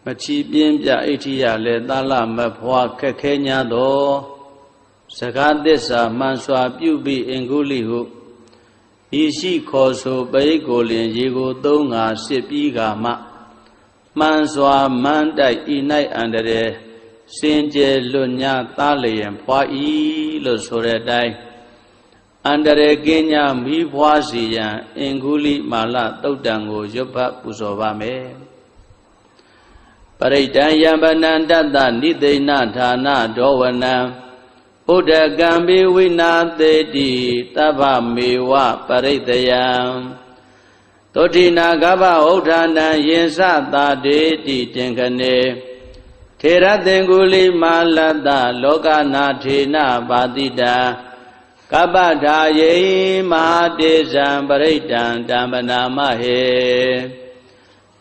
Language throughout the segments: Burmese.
မချီပြင်းပြအိဋ္ဌိယလေသာလမဖွာခက်ခဲညာသောစကားသစ္စာမှန်စွာပြုပြီးအင်္ဂုလိဟုဤရှိခေါ်ဆိုပရိကိုလင်ရေကိုသုံးငါစစ်ပြီးကမှမှန်စွာမန်းတိုက်ဤ၌အန္တရာယ်စင်ကြယ်လွတ်ညာသားလျင်ဖွာဤလို့ဆိုတဲ့အတိုင်းအန္တရာယ်ကင်းညာမိဖွာစီရန်အင်္ဂုလိမာလသုတ်တံကိုရွတ်ဖတ်ပူဇော်ပါမယ်ပရိဒံယံပနံတတ္တနိသိဏဌာနဒောဝနံဥဒကံပိဝိနာသေတိတဗ္ဗမေဝပရိတယံသောတိနာဂဗဥဋ္ဌာဏံယင်စသာတေတိတင်ခနေထေရသင်္ကုလိမာလတ္တလောကနာထေနပါတိတံကပ္ပထာယေမဟာတေဇံပရိဒံတံပနာမဟေ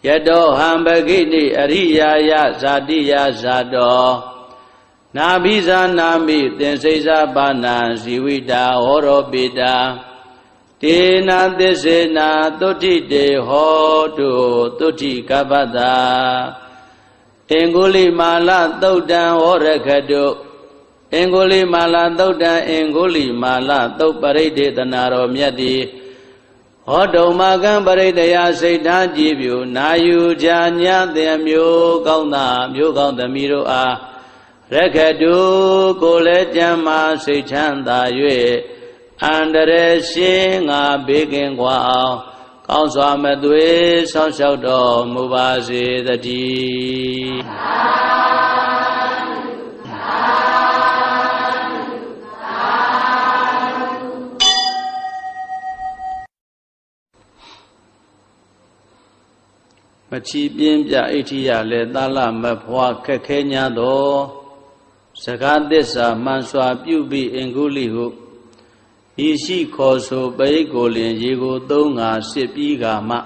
ယတောဟံပဂိတိအရိယာယဇာတိယဇာတောနာဘိဇာနာမိသင်္စိဇာပါဏံဇီဝိတာဟောရောပိတာတေနာသစ္စေနာသုဋ္ဌိတေဟောတုသုဋ္ဌိကပ္ပတာအင်္ဂုလိမာလသုတ်တံဟောရခတုအင်္ဂုလိမာလသုတ်တံအင်္ဂုလိမာလသုတ်ပရိဒေသနာတော်မြတ်သည်ဟောတုံမကံပရိတယစိတ်ထားကြည်ပြုနာယူကြညာသင်မျိုးကောင်းသာမျိုးကောင်းသမီးတို့အားရခတုကိုလည်းကြမ်းမာစိတ်ချမ်းသာ၍အန္တရာယ်ရှင်းငါဘေးကင်းကွာအောင်ကောင်းစွာမသွေဆောင်းလျှောက်တော်မူပါစေတည်းမချီပြင်းပြအိဋ္ဌိယလေသာလမဖွာခက်ခဲညာသောစကားသစ္စာမှန်စွာပြုပြီးအင်္ဂုလိဟုဤရှိခေါ်ဆိုပရိကိုလင်ရေကိုသုံးငါစစ်ပြီးကမှ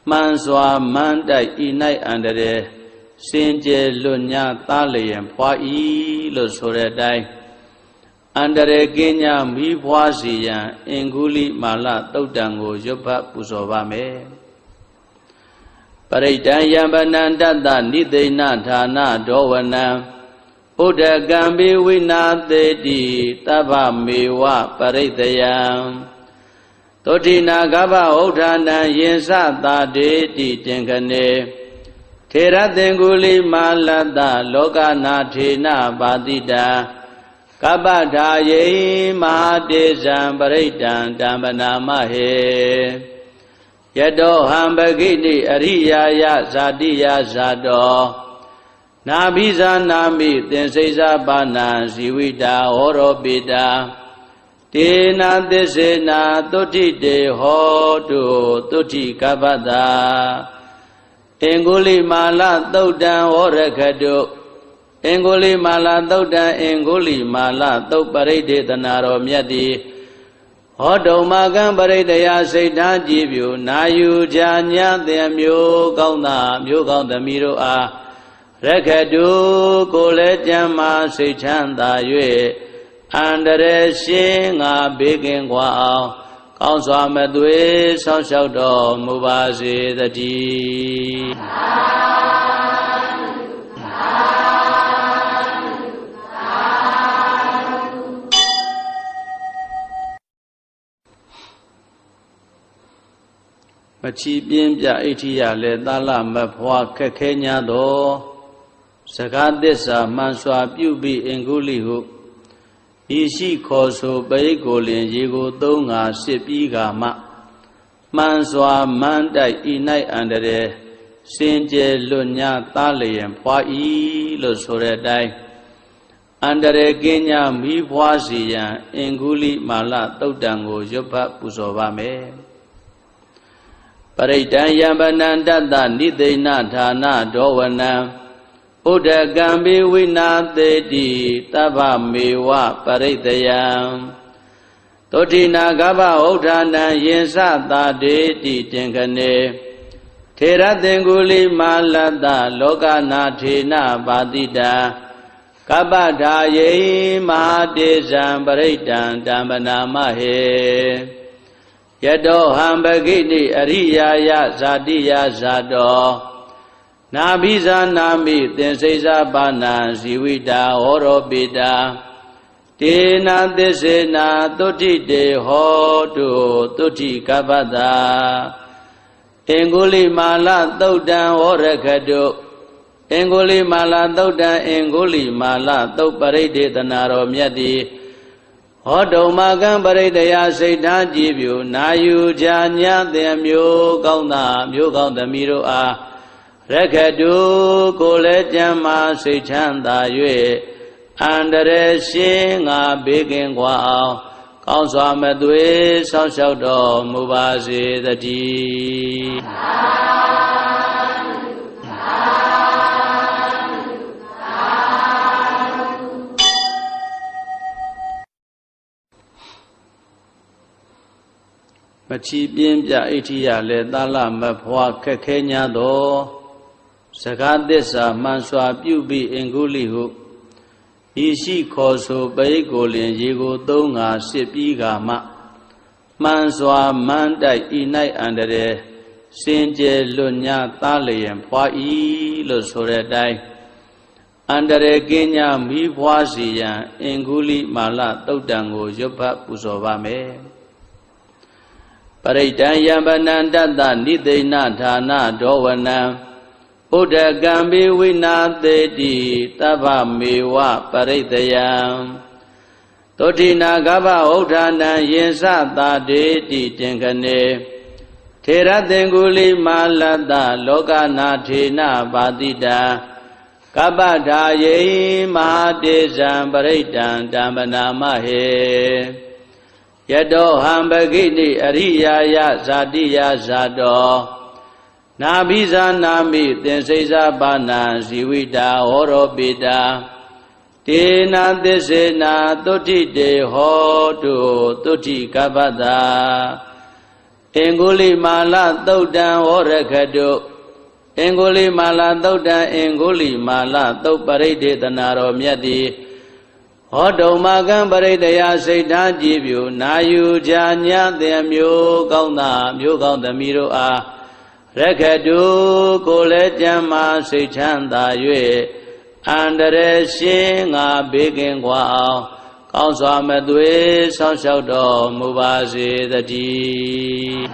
မှန်စွာမန်းတိုက်ဤ၌အန္တရာယ်စင်ကြယ်လွတ်ညာသားလျင်ဖွာဤလို့ဆိုတဲ့အတိုင်းအန္တရာယ်ကင်းညာမိဖွာစီရန်အင်္ဂုလိမာလသုတ်တံကိုရွတ်ဖတ်ပူဇော်ပါမယ်ပရိဒံယံပနံတတ္တနိသိဏဌာနဒောဝနံဥဒကံပိဝိနာသေတိတဗ္ဗမေဝပရိတယံသောတိနာဂဗဥဋ္ဌာဏံယင်စသာတေတိတင်ခနေထေရသင်္ကုလိမာလတ္တလောကနာထေနပါတိတံကပ္ပထာယေမဟာတေဇံပရိဒံတံပနာမဟေယတောဟံပဂိတိအရိယာယဇာတိယဇာတောနာဘိဇာနာမိသင်္စိဇာပါဏံဇီဝိတာဟောရောပိတာတေနာသစ္စေနာသုဋ္ဌိတေဟောတုသုဋ္ဌိကပ္ပတာအင်္ဂုလိမာလသုတ်တံဟောရခတုအင်္ဂုလိမာလသုတ်တံအင်္ဂုလိမာလသုတ်ပရိဒေသနာတော်မြတ်သည်ဟောတုံမကံပရိတယစိတ်ထားကြည်ပြုနာယူကြညာသင်မျိုးကောင်းသာမျိုးကောင်းသမီးတို့အားရခတုကိုလည်းကြမ်းမာစိတ်ချမ်းသာ၍အန္တရာယ်ရှင်းငါဘေးကင်းကွာအောင်ကောင်းစွာမသွေဆောင်းလျှောက်တော်မူပါစေတည်းမချီပြင်းပြအိဋ္ဌိယလေသာလမဖွာခက်ခဲညာသောစကားသစ္စာမှန်စွာပြုပြီးအင်္ဂုလိဟုဤရှိခေါ်ဆိုပရိကိုလင်ရေကိုသုံးငါစစ်ပြီးကမှမှန်စွာမန်းတိုက်ဤ၌အန္တရာယ်စင်ကြယ်လွတ်ညာသားလျင်ဖွာဤလို့ဆိုတဲ့အတိုင်းအန္တရာယ်ကင်းညာမိဖွာစီရန်အင်္ဂုလိမာလသုတ်တံကိုရွတ်ဖတ်ပူဇော်ပါမယ်ပရိဒံယံပနံတတ္တနိသိဏဌာနဒောဝနံဥဒကံပိဝိနာသေတိတဗ္ဗမေဝပရိတယံသောတိနာဂဗဥဋ္ဌာဏံယင်စသာတေတိတင်ခနေထေရသင်္ကုလိမာလတ္တလောကနာထေနပါတိတံကပ္ပထာယေမဟာတေဇံပရိဒံတံပနာမဟေယတောဟံပဂိတိအရိယာယဇာတိယဇာတော နာဘိဇာနာမိသင်္စိဇာပါဏံဇီဝိတာဟောရောပိတာတေနာသစ္စေနာသုတိတေဟောတုသုတိကပ္ပတာအင်္ဂုလိမာလသုတ်တံဟောရခတုအင်္ဂုလိမာလသုတ်တံအင်္ဂုလိမာလသုတ်ပရိဒေသနာတော်မြတ်သည်ဟောတုံမကံပရိတယစိတ်ထားကြည်ပြုနာယူကြညသင်မျိုးကောင်းသာမျိုးကောင်းသမီးတို့အားရခတုကိုလည်းကြမ်းမာစိတ်ချမ်းသာ၍အန္တရာယ်ရှင်းငါဘေးကင်းกว่าအောင်ကောင်းစွာမသွေဆောက်ရှောက်တော်မူပါစေတည်းမချီပြင်းပြဣဋ္ဌိယလည်းသာလမဖွာခက်ခဲ냐သောစကားသစ္စာမှန်စွာပြုပြီးအင်္ဂုလိဟုဤရှိခေါ်ဆိုပရိကိုလင်ရေကိုသုံးငါစစ်ပြီးကမှမှန်စွာမန်းတိုက်ဤ၌အန္တရာယ်စင်ကြယ်လွတ်ညာသားလျင်ဖွာဤလို့ဆိုတဲ့အတိုင်းအန္တရာယ်ကင်းညာမိဖွာစီရန်အင်္ဂုလိမာလသုတ်တံကိုရွတ်ဖတ်ပူဇော်ပါမယ်ပရိဒံယံပနံတတ္တနိသိဏဌာနဒောဝနံဥဒကံဘိဝိနာသေတိတဗ္ဗမေဝပရိတယံသောတိနာဂဗဥဒ္ဌာနံယင်စသာတေတိတင်ခနေထေရသင်္ကုလိမာလတ္တလောကနာထေနပါတိတံကပ္ပထာယေမဟာတေဇံပရိဒံတမ္ပနာမဟေယတောဟံပဂိတိအရိယာယဇာတိယဇာတောနာဘိဇာနာမိသင်္စိဇာပါဏံဇီဝိတာဟောရောပိတာတေနာသစ္စေနာသုတိတေဟောတုသုတိကပ္ပတာအင်္ဂုလိမာလသုတ်တံဟောရခတုအင်္ဂုလိမာလသုတ်တံအင်္ဂုလိမာလသုတ်ပရိဒေသနာတော်မြတ်သည်ဟောတုံမကံပရိတယစိတ်ထားကြည်ပြုနာယူကြညသင်မျိုးကောင်းသာမျိုးကောင်းသမီးတို့အားရခတုကိုလည်းကြမ်းမာစိတ်ချမ်းသာ၍အန္တရာယ်ရှင်းငါဘေးကင်းกว่าအောင်ကောင်းစွာမသွေဆောက်ရှောက်တော်မူပါစေတည်း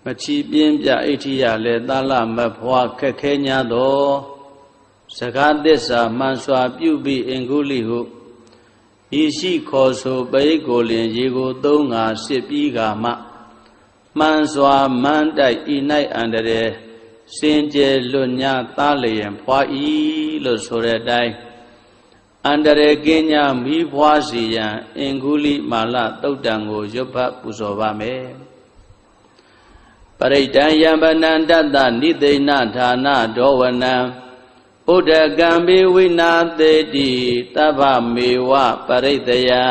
မချီပြင်းပြဣဋ္ဌိယလည်းသာလမဖွာခက်ခဲ냐သောစကားသစ္စာမှန်စွာပြုပြီးအင်္ဂုလိဟုဤရှိခေါ်ဆိုပရိကိုလင်ရေကိုသုံးငါစစ်ပြီးကမှမှန်စွာမန်းတိုက်ဤ၌အန္တရာယ်စင်ကြယ်လွတ်ညာသားလျင်ဖွာဤလို့ဆိုတဲ့အတိုင်းအန္တရာယ်ကင်းညာမိဖွာစီရန်အင်္ဂုလိမာလသုတ်တံကိုရွတ်ဖတ်ပူဇော်ပါမယ်ပရိဒံယံပနံတတ္တနိသိဏဌာနဒောဝနံဥဒကံဘိဝိနာသေတိတဗ္ဗမေဝပရိတယံ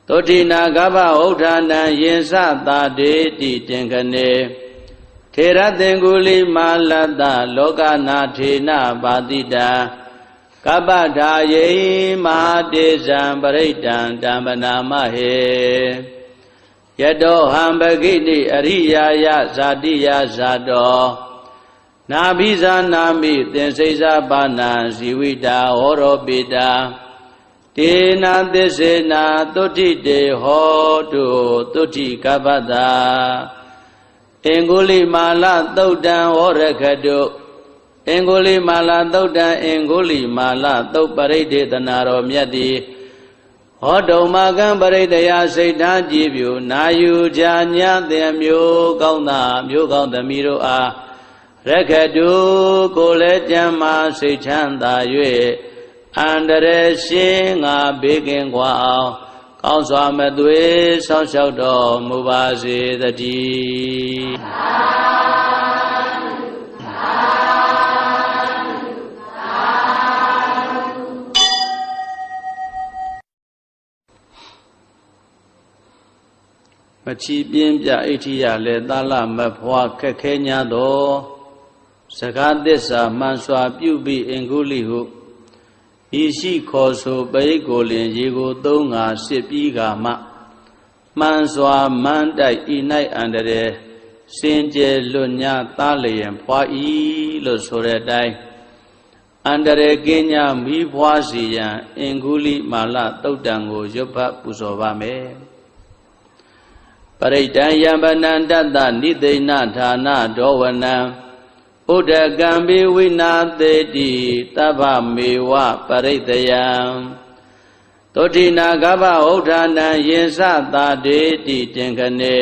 သောတိနာဂဗဥဒ္ဌာနံယင်စသာတေတိတင်ခနေထေရသင်္ကုလိမာလတ္တလောကနာထေနပါတိတံကပ္ပထာယေမဟာတေဇံပရိဒံတမ္ပနာမဟေယတောဟံပဂိတိအရိယာယဇာတိယဇာတောနာဘိဇာနာမိသင်္စိဇာပါဏံဇီဝိတာဟောရောပိတာတေနာသစ္စေနာသုတိတေဟောတုသုတိကပ္ပတာအင်္ဂုလိမာလသုတ်တံဟောရခတုအင်္ဂုလိမာလသုတ်တံအင်္ဂုလိမာလသုတ်ပရိဒေသနာတော်မြတ်သည်ဟောတုံမကံပရိတယစိတ်ထားကြည်ပြုနာယူကြညသင်မျိုးကောင်းသာမျိုးကောင်းသမီးတို့အားရခတုကိုလည်းကြမ်းမာစိတ်ချမ်းသာ၍အန္တရာယ်ရှင်းငါဘေးကင်းกว่าအောင်ကောင်းစွာမသွေဆောက်ရှောက်တော်မူပါစေတည်းမချီပြင်းပြဣဋ္ဌိယလည်းသာလမဖွာခက်ခဲ냐သောစကားသစ္စာမှန်စွာပြုပြီးအင်္ဂုလိဟုဤ ဤရှိခေါ်ဆိုပရိတ်ကိုလင်ရေကိုသုံးငါစစ်ပြီးကမှမှန်စွာမန်းတိုက်ဤ၌အန္တရာယ်စင်ကြယ်လွတ်ညာသားလျင်ဖွာဤလို့ဆိုတဲ့အတိုင်းအန္တရာယ်ကင်းညာမိဖွာစီရန်အင်္ဂုလိမာလသုတ်တံကိုရွတ်ဖတ်ပူဇော်ပါမယ်ပရိဒံယံဗနန္တတနိသိဏဌာနဒောဝနံဥဒကံဘေဝိနာသေတိတဗ္ဗမေဝပရိတယံသောတိနာဂဗဥဋ္ဌာနံယင်စသာတေတိတင်ခနေ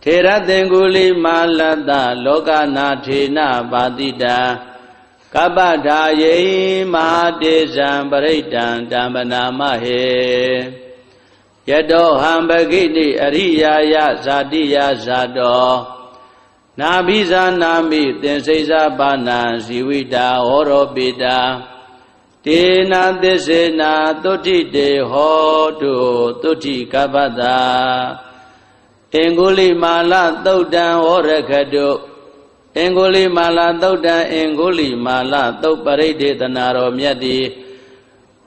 ထေရသင်္ကုလိမာလတ္တလောကနာထေနပါတိတံကပ္ပဒါယေမဟာတေဇံပရိဒံဓမ္မနာမဟေယတောဟံပဂိတိအရိယာယဇာတိယဇာတောနာဘိဇာနာမိသင်္စိဇာပါဏံဇီဝိတာဟောရောပိတာတေနာသစ္စေနာသုတိတေဟောတုသုတိကပ္ပတာအင်္ဂုလိမာလသုတ်တံဟောရခတုအင်္ဂုလိမာလသုတ်တံအင်္ဂုလိမာလသုတ်ပရိဒေသနာတော်မြတ်တိ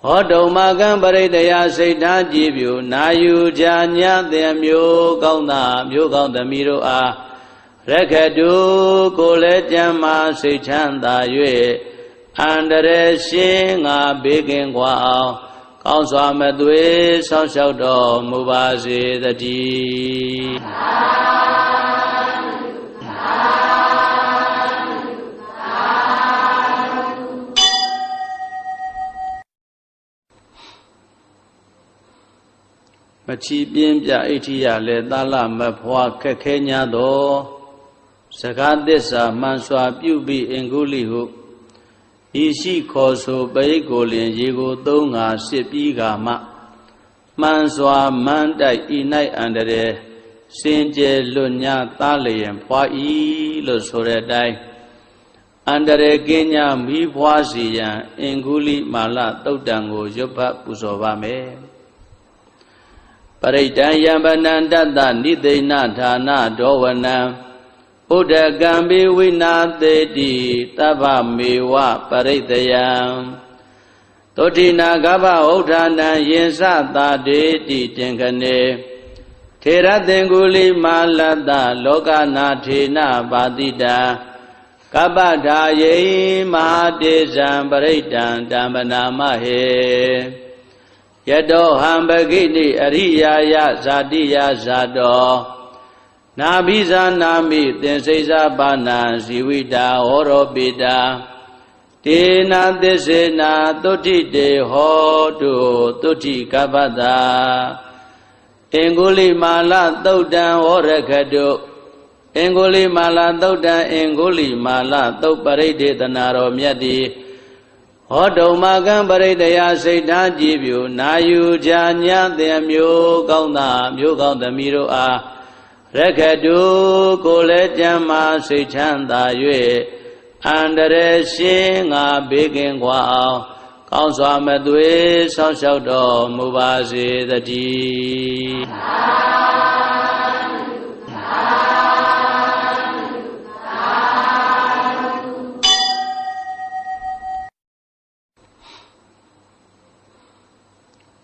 ဟောတုံမကံပရိတယစိတ်ထားကြည်ပြုနာယူကြညတဲ့မျိုးကောင်းသာမျိုးကောင်းသမီးတို့အားရခတုကိုလည်းကြမ်းမာစိတ်ချမ်းသာ၍အန္တရာယ်ရှင်းငါဘေးကင်းกว่าအောင်ကောင်းစွာမသွေဆောင်းလျှောက်တော်မူပါစေတည်းမချီပြင်းပြဣဋ္ဌိယလည်းသာလမဖွာခက်ခဲ냐သောစကားသစ္စာမှန်စွာပြုပြီးအင်္ဂုလိဟုဤရှိခေါ်ဆိုပရိတ်ကိုလင်ရေကိုသုံးငါစစ်ပြီးကမှမှန်စွာမန်းတိုက်ဤ၌အန္တရာယ်စင်ကြယ်လွတ်ညာသားလျင်ဖွာဤလို့ဆိုတဲ့အတိုင်းအန္တရာယ်ကင်းညာမိဖွာစီရန်အင်္ဂုလိမာလသုတ်တံကိုရွတ်ဖတ်ပူဇော်ပါမယ်ပရိဒံယံဗနန္တတနိသိဏဌာနဒောဝနံဥဒကံဘေဝိနာသေတိတဗ္ဗမေဝပရိတယံသောတိနာဂဗဥဋ္ဌာနံယင်စသာတေတိတင်ခနေထေရသင်္ကုလိမာလတ္တလောကနာထေနပါတိတံကပ္ပဒါယေမဟာတေဇံပရိဒံဓမ္မနာမဟေယတောဟံပဂိတိအရိယာယဇာတိယဇာတောနာဘိဇာနာမိသင်္စိဇာပါဏံဇီဝိတာဟောရောပိတာတေနာသစ္စေနာသုတိတေဟောတုသုတိကပ္ပတာအင်္ဂုလိမာလသုတ်တံဟောရခတုအင်္ဂုလိမာလသုတ်တံအင်္ဂုလိမာလသုတ်ပရိဒေသနာတော်မြတ်တိဟောတုံမကံပရိတယစိတ်ထားကြည်ပြုနာယူကြညတဲ့မျိုးကောင်းသာမျိုးကောင်းသမီးတို့အားရခတုကိုလည်းကြမ်းမာစိတ်ချမ်းသာ၍အန္တရာယ်ရှင်းငါဘေးကင်းกว่าအောင်ကောင်းစွာမသွေဆောင်းလျှောက်တော်မူပါစေတည်း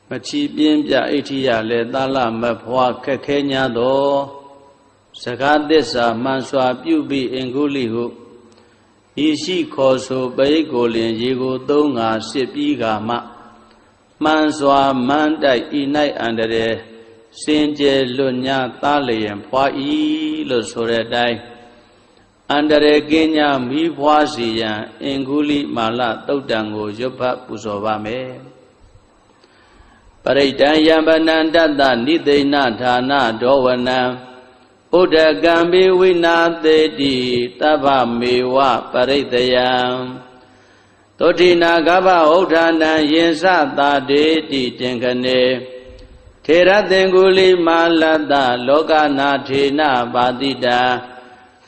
မချီပြင်းပြဣဋ္ဌိယလည်းသာလမဖွာခက်ခဲ냐သောစကားသစ္စာမှန်စွာပြုပြီးအင်္ဂုလိဟုဤရှိခေါ်ဆိုပရိတ်ကိုလင်ရေကိုသုံးငါစစ်ပြီးကမှမှန်စွာမန်းတိုက်ဤ၌အန္တရာယ်စင်ကြယ်လွတ်ညာသားလျင်ဖွာဤလို့ဆိုတဲ့အတိုင်းအန္တရာယ်ကင်းညာမိဖွာစီရန်အင်္ဂုလိမာလသုတ်တံကိုရွတ်ဖတ်ပူဇော်ပါမယ်ပရိဒံယံဗနန္တတနိသိဏဌာနဒောဝနံဥဒကံဘေဝိနာသေတိတဗ္ဗမေဝပရိတယံသောတိနာဂဗဥဋ္ဌာနံယင်စသာတေတိတင်ခနေထေရသင်္ကုလိမာလတ္တလောကနာထေနပါတိတံ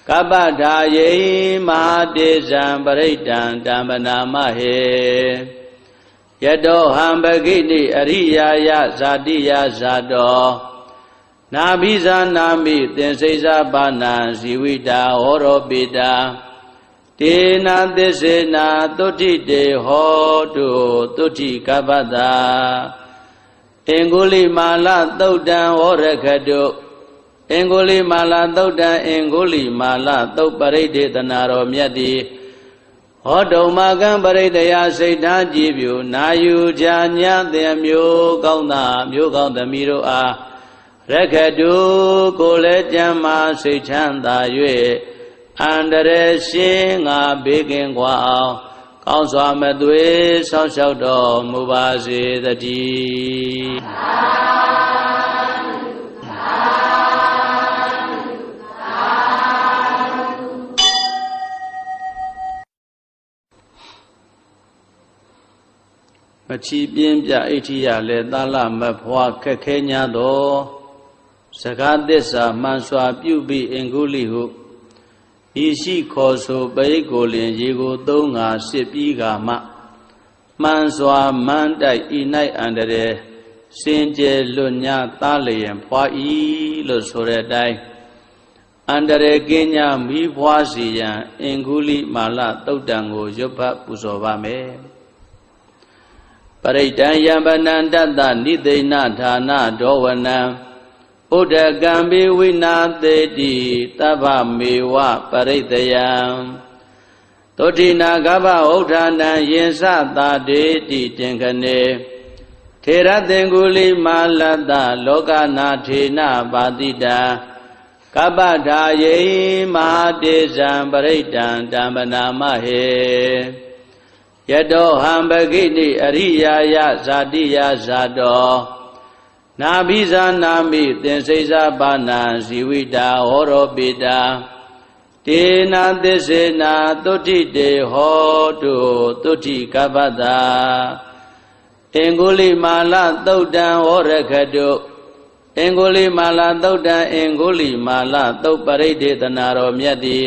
ကပ္ပဒါယေမဟာတေဇံပရိဒံဓမ္မနာမဟေယတောဟံပဂိတိအရိယာယဇာတိယဇာတောနာဘိဇာနာမိသင်္စိဇာပါဏံဇီဝိတာဟောရောပိတာ တေနာသစ္စေနာသုတိတေဟောတုသုတိကပ္ပတာအင်္ဂုလိမာလသုတ်တံဟောရခတုအင်္ဂုလိမာလသုတ်တံအင်္ဂုလိမာလသုတ်ပရိဒေသနာတော်မြတ်သည်ဟောတုံမကံပရိတယစိတ်ထားကြည်ပြုနာယူကြညတဲ့မျိုးကောင်းသားမျိုးကောင်းသမီးတို့အားရခတုကိုလည်းကြမ်းမာစိတ်ချမ်းသာ၍အန္တရာယ်ရှင်းငါဘေးကင်းကွာအောင်ကောင်းစွာမသွေဆောင်းလျှောက်တော်မူပါစေတည်းမချီပြင်းပြအိဋ္ဌိယလည်းသာလမဖွာခက်ခဲ냐သောစကားသစ္စာမှန်စွာပြုပြီးအင်္ဂုလိဟုဤရှိခေါ်ဆိုပရိကိုလင်ရေကိုသုံးငါစစ်ပြီးကမှမှန်စွာမန်းတိုက်ဤ၌အန္တရာယ်စင်ကြယ်လွတ်ညာသားလျင်ဖွာဤလို့ဆိုတဲ့အတိုင်းအန္တရာယ်ကင်းညာမိဖွာစီရန်အင်္ဂုလိမာလသုတ်တံကိုရွတ်ဖတ်ပူဇော်ပါမယ်ပရိဒံယံဗနန္တတနိသိဏဌာနဒောဝနံဥဒကံဘေဝိနာသေတိတဗ္ဗမေဝပရိတယံသောတိနာဂဗဥဋ္ဌာဏံယင်စသာတေတိတင်ခနေထေရသင်္ကုလိမာလတ္တလောကနာထေနပါတိတံကပ္ပထာယေမဟာတေဇံပရိဒံတမ္ပနာမဟေယတောဟံပဂိတိအရိယာယဇာတိယဇာတောနာဘိဇာနာမိသင်္စိဇာပါဏံဇီဝိတာဟောရောပိတာတေနာသစ္စေနာသုတိတေဟောတုသုတိကပ္ပတာအင်္ဂုလိမာလသုတ်တံဟောရခတုအင်္ဂုလိမာလသုတ်တံအင်္ဂုလိမာလသုတ်ပရိဒေသနာတော်မြတ်သည်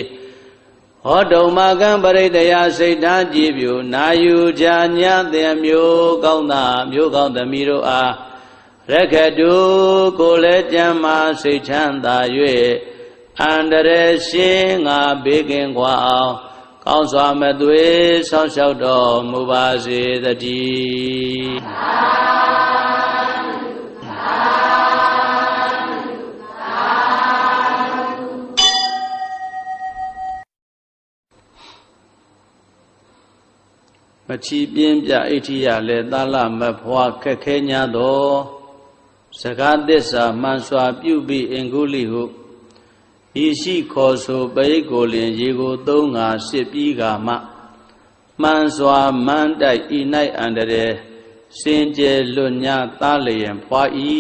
ဟောတုံမကံပရိတယစိတ်ထားကြည်ပြုနာယူကြညတဲ့မျိုးကောင်းသားမျိုးကောင်းသမီးတို့အားရခတုကိုလည်းကြမ်းမာစိတ်ချမ်းသာ၍အန္တရာယ်ရှင်းငါဘေးကင်းကွာအောင်ကောင်းစွာမသွေဆောင်းလျှောက်တော်မူပါစေတည်းမချီပြင်းပြအိဋ္ဌိယလည်းသာလမဖွာခက်ခဲ냐သောစကားသစ္စာမှန်စွာပြုပြီးအင်္ဂုလိဟုဤရှိခေါ်ဆိုပရိကိုလင်ရေကိုသုံးငါစစ်ပြီးကမှမှန်စွာမန်းတိုက်ဤ၌အန္တရာယ်စင်ကြယ်လွတ်ညာသားလျင်ဖွာဤ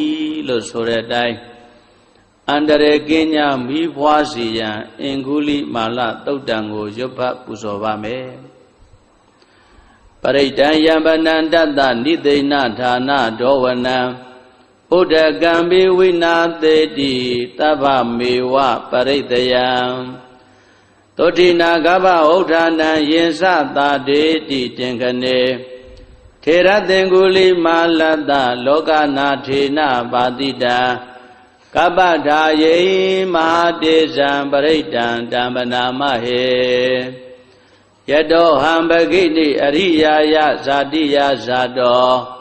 လို့ဆိုတဲ့အတိုင်းအန္တရာယ်ကင်းညာမိဖွာစီရန်အင်္ဂုလိမာလသုတ်တံကိုရွတ်ဖတ်ပူဇော်ပါမယ်ပရိဒံယံဗနန္တတနိသိဏဌာနဒောဝနံဥဒကံဘေဝိနာသေတိတဗ္ဗမေဝပရိတယံသောတိနာဂဗဥဋ္ဌာဏံယင်စသာတေတိတင်ခနေထေရသင်္ကုလိမာလတ္တလောကနာထေနပါတိတံကပ္ပထာယေမဟာတေဇံပရိဒံတမ္ပနာမဟေယတောဟံပဂိတိအရိယာယဇာတိယဇာတော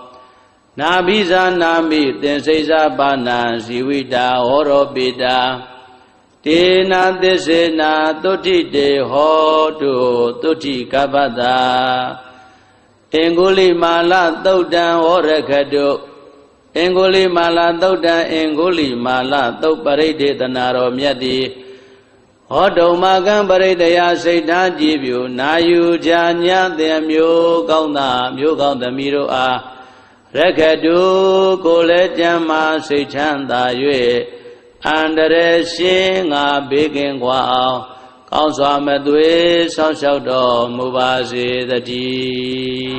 နာဘိဇာနာမိသင်္စိဇာပါဏံဇီဝိတာဟောရောပိတာတေနာသစ္စေနာသုတိတေဟောတုသုတိကပ္ပတာအင်္ဂုလိမာလသုတ်တံဟောရခတုအင်္ဂုလိမာလသုတ်တံအင်္ဂုလိမာလသုတ်ပရိဒေသနာတော်မြတ်သည်ဟောတုံမကံပရိတယစိတ်ထားကြည်ပြုနာယူကြညတဲ့မျိုးကောင်းသားမျိုးကောင်းသမီးတို့အားရခတုကိုလည်းကြမ်းမာစိတ်ချမ်းသာ၍အန္တရာယ်ရှင်းငါဘေးကင်းကွာအောင်ကောင်းစွာမသွေဆောင်းလျှောက်တော်မူပါစေတည်း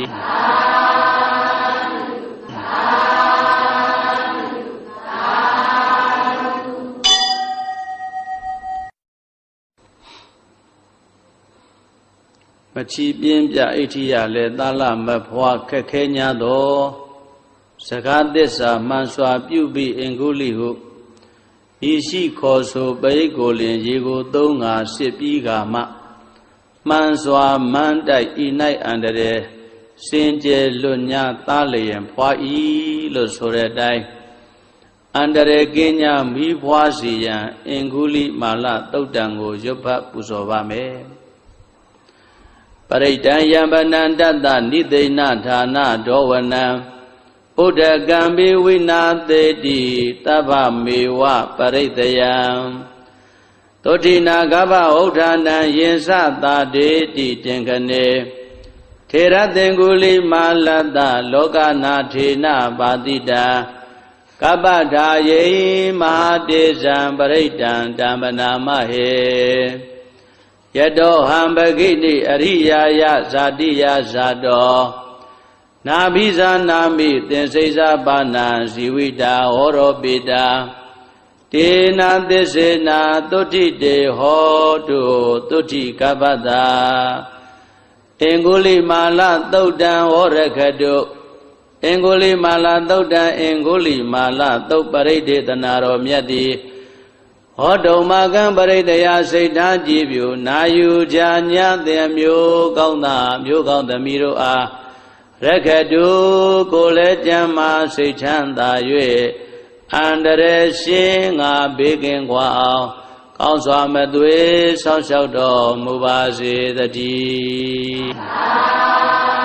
မချီပြင်းပြအိဋ္ဌိယလည်းသာလမဖွာခက်ခဲ냐သောစကားသစ္စာမှန်စွာပြုပြီးအင်္ဂုလိဟုဤရှိခေါ်ဆိုပရိကိုလင်ရေကိုသုံးငါစစ်ပြီးကမှ မှန်စွာမှန်တိုက်ဤ၌အန္တရာယ်စင်ကြယ်လွတ်ညာသားလျင်ဖွာဤလို့ဆိုတဲ့အတိုင်းအန္တရာယ်ကင်းညာမိဖွာစီရန်အင်္ဂုလိမာလသုတ်တံကိုရွတ်ဖတ်ပူဇော်ပါမယ်ပရိဒံယံပနန္တတနိသိဏဌာနဒောဝနံဥဒကံဘေဝိနာသေတိတဗ္ဗမေဝပရိတယံသုတိနာကဗ္ဗဥဋ္ဌာဏံယင်စသာတေတိတင်ခနေထေရသင်္ကုလိမာလတ္တလောကနာထေနပါတိတာကပ္ပဒါယေမဟာတေဇံပရိဒံတမ္ပနာမဟေယတောဟံပဂိတိအရိယာယဇာတိယဇာတောနာဘိဇာနာမိသင်္စိဇာပါဏံဇီဝိတာဟောရောပိတာတေနာသစ္စေနာသုတိတေဟောတုသုတိကပ္ပတာအင်္ဂုလိမာလသုတ်တံဟောရခတုအင်္ဂုလိမာလသုတ်တံအင်္ဂုလိမာလသုတ်ပရိဒေသနာတော်မြတ်သည်ဟောတုံမကံပရိတယစိတ်ထားကြည်ပြုနာယူကြညာသင်မျိုးကောင်းသားမျိုးကောင်းသမီးတို့အားရခတုကိုလည်းကြမ်းမာစိတ်ချမ်းသာ၍အန္တရာယ်ရှင်းငါဘေးကင်းကွာအောင်ကောင်းစွာမသွေဆောင်းလျှောက်တော်မူပါစေတည်း